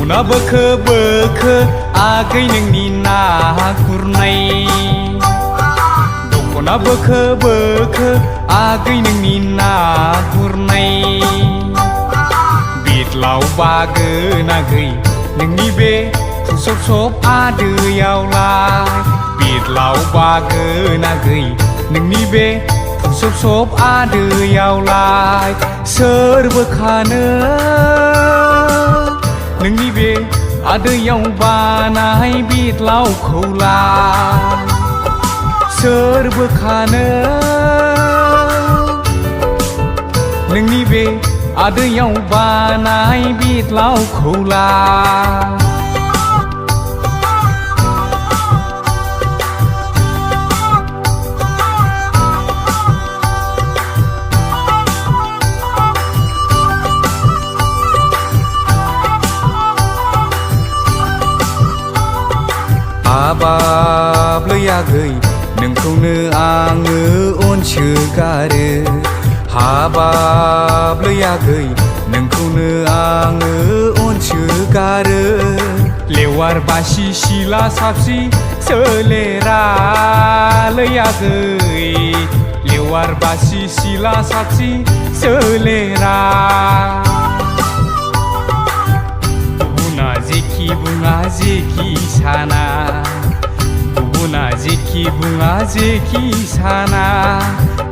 दख'ना बोखो बोखो आगै नोंनि ना गुरनाय दख'ना बोखो बोखो आगै नोंनि ना गुरनाय बिदलाव बागोन आगै नोंनि बे सब सब आदैयावलाय बिदलाव बागोन आगै नोंनि बे सब सब आदैयावलाय सोर बोखानो नोंनि बे आदैयाव बानाय बिदलावखौलाय सोर बोखानो नोंनि बे आदैयाव बानाय बिदलावखौलाय हाबाबलै आगै नोंखौनो आङो अनसोगारो हाबाबलै आगै नोंखौनो आङो अनसोगारो लेवार बासि सिला साबसि सोलेरालै आगै लेवार बासि सिला साबसि सोलेरा बुङा जेखि साना गुबुना जेखि बुङा जेखि साना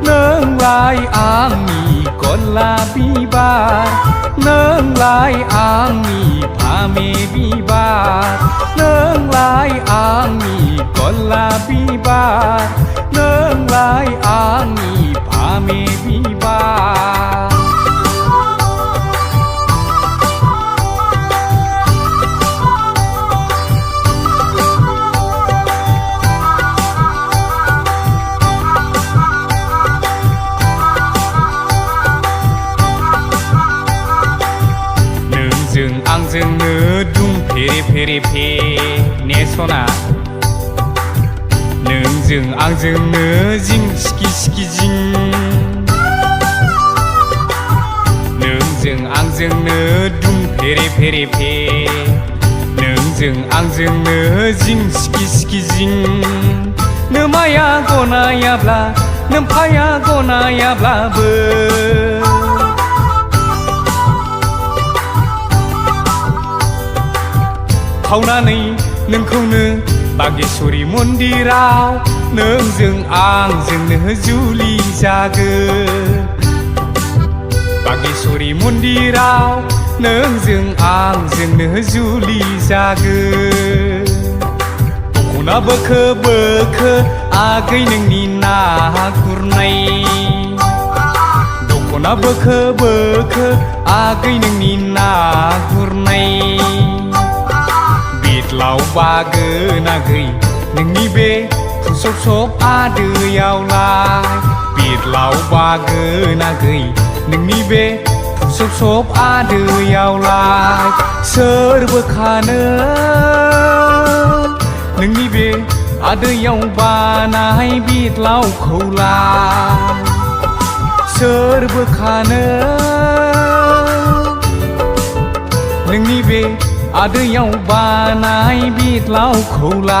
नोंलाय आंनि गलाप बिबार नोंलाय आंनि फामे बिबार नोंलाय आंनि गलाप बिबार नोंलाय आंनि फामे बिबार आंजोंनो दुम फेरे फेरे फे ने सना नोंजों आंजोंनो जिं सिखि सिखि जिं नोंजों आंजोंनो दुम फेरे फेरे फे नोंजों आंजोंनो जिं सिखि सिखि जिं नोमाया गनायाब्ला नोमफाया गनायाब्लाबो खावनानै नोंखौनो बागेश्वरी मन्दिराव नोंजों आंजोंनो जुलि जागोन बागेश्वरी मन्दिराव नोंजों आंजोंनो जुलि जागोन दख'ना बोखो बोखो आगै नोंनि ना गुरनाय दख'ना बोखो बोखो आगै नोंनि ना गुरनाय बिदलाव बागोन आगै नोंनि बे सब सब आदैयावलाय बिदलाव बागोन आगै नोंनि बे सब सब आदैयावलाय सोर बोखानो नोंनि बे आदैयाव बानाय बिदलावखौलाय सोर बोखानो नोंनि बे आदैयाव बानाय बिदलावखौलाय